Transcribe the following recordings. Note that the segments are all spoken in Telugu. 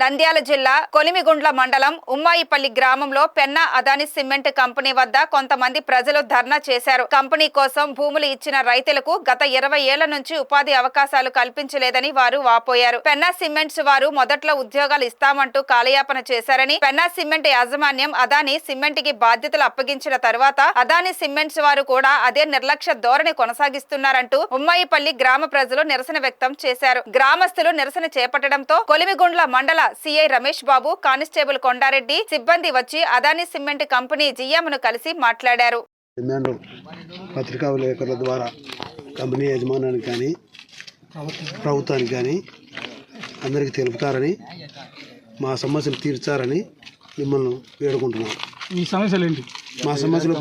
నంద్యాల జిల్లా కొలిమిగుండ్ల మండలం ఉమ్మాయిపల్లి గ్రామంలో పెన్నా అదాని సిమెంట్ కంపెనీ వద్ద కొంతమంది ప్రజలు ధర్నా చేశారు. కంపెనీ కోసం భూములు ఇచ్చిన రైతులకు గత 20 ఏళ్ల నుంచి ఉపాధి అవకాశాలు కల్పించలేదని వారు వాపోయారు. పెన్నా సిమెంట్స్ వారు మొదట్లో ఉద్యోగాలు ఇస్తామంటూ కాలయాపన చేశారని, పెన్నా సిమెంట్ యాజమాన్యం అదాని సిమెంట్ కి బాధ్యతలు అప్పగించిన తర్వాత అదాని సిమెంట్స్ వారు కూడా అదే నిర్లక్ష్య ధోరణి కొనసాగిస్తున్నారంటూ ఉమ్మాయిపల్లి గ్రామ ప్రజలు నిరసన వ్యక్తం చేశారు. గ్రామస్తులు నిరసన చేపట్టడంతో కొలిమిగుండ్ల మండల సిఐ రమేష్ బాబు, కానిస్టేబుల్ కొండారెడ్డి సిబ్బంది వచ్చి అదాని సిమెంట్ కంపెనీ జిఎంను కలిసి మాట్లాడారు. పత్రికా విలేకరుల ద్వారా కంపెనీ యజమానానికి కానీ ప్రభుత్వానికి కానీ అందరికీ తెలుపుతారని, మా సమస్యలు తీర్చారని మిమ్మల్ని వేడుకుంటున్నాం. ఈ సమస్యలు ఏంటి? మా సమస్యలు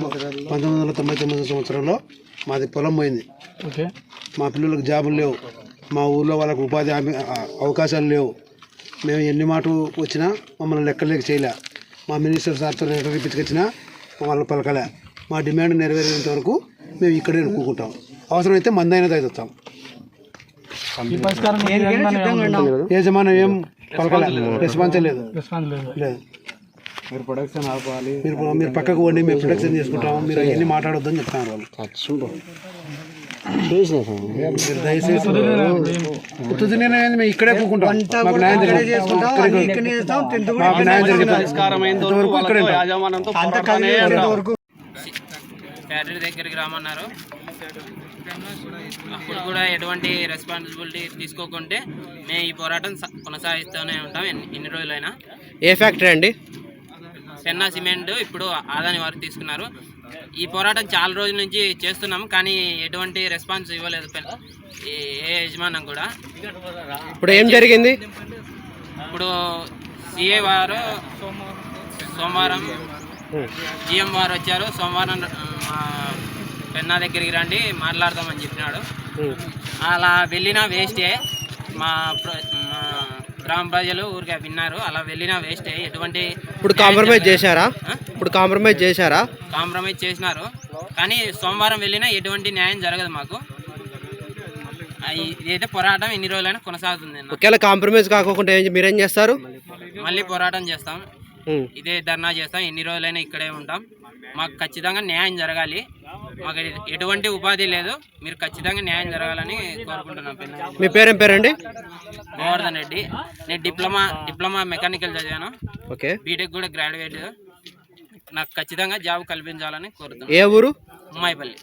1999 సంవత్సరంలో మాది పొలం పోయింది. మా పిల్లలకు జాబులు లేవు, మా ఊర్లో వాళ్ళకు ఉపాధి అవకాశాలు లేవు. మేము ఎన్ని మాట వచ్చినా మమ్మల్ని లెక్కలేక చేయలే. మా మినిస్టర్ సార్తో లెటర్ ఇప్పించుకొచ్చినా మమ్మల్ని పలకలే. మా డిమాండ్ నెరవేరేంత వరకు మేము ఇక్కడే కూకుంటాం. అవసరమైతే మందైనా తాగుతాం. యజమానం ఏం పలకలే, రెస్పాన్స్ లేదు. మీరు ప్రొడక్షన్ ఆపాలి, మీరు పక్కకు పోండి, మేము ప్రొడక్షన్ చేసుకుంటాము, మీరు ఎన్ని మాట్లాడొద్దని చెప్తాను వాళ్ళు. దయచేసి మేము ఇక్కడే కూకుంటాం. మాకు న్యాయం ఫ్యాక్టరీ దగ్గరికి రామన్నారు. అప్పుడు కూడా ఎటువంటి రెస్పాన్సిబిలిటీ తీసుకోకుంటే మేము ఈ పోరాటం కొనసాగిస్తూనే ఉంటాం ఎన్ని రోజులైనా. ఏ ఫ్యాక్టరీ అండి? పెన్నా సిమెంట్ ఇప్పుడు ఆదాని వారు తీసుకున్నారు. ఈ పోరాటం చాలా రోజుల నుంచి చేస్తున్నాం, కానీ ఎటువంటి రెస్పాన్స్ ఇవ్వలేదు ఏ యజమానం కూడా. ఇప్పుడు ఏం జరిగింది? ఇప్పుడు సిఏ వారు సోమవారం, జిఎం వారు వచ్చారు. సోమవారం పెన్నా దగ్గరికి రండి మాట్లాడదామని చెప్పినాడు. అలా వెళ్ళినా వేస్టే. మా గ్రామ ప్రజలు ఊరికే విన్నారు. అలా వెళ్ళినా వేస్టే. ఎటువంటి ఇప్పుడు కాంప్రమైజ్ చేశారా? కాంప్రమైజ్ చేసినారు, కానీ సోమవారం వెళ్ళినా ఎటువంటి న్యాయం జరగదు మాకు. ఇదైతే పోరాటం ఎన్ని రోజులైనా కొనసాగుతుంది. ఒకవేళ కాంప్రమైజ్ కాకుండా మీరేం చేస్తారు? మళ్ళీ పోరాటం చేస్తాం, ఇదే ధర్నా చేస్తాం. ఎన్ని రోజులైనా ఇక్కడే ఉంటాం. మాకు ఖచ్చితంగా న్యాయం జరగాలి. మాకు ఎటువంటి ఉపాధి లేదు, మీరు ఖచ్చితంగా న్యాయం జరగాలని కోరుకుంటున్నాం. మీ పేరేం పేరండి? గోవర్ధన్ రెడ్డి. నేను డిప్లొమా మెకానికల్ చదివాను. బీటెక్ కూడా గ్రాడ్యుయేట్. నాకు ఖచ్చితంగా జాబ్ కల్పించాలని కోరుతున్నాను. ఏ ఊరు? ఉమ్మాయిపల్లి.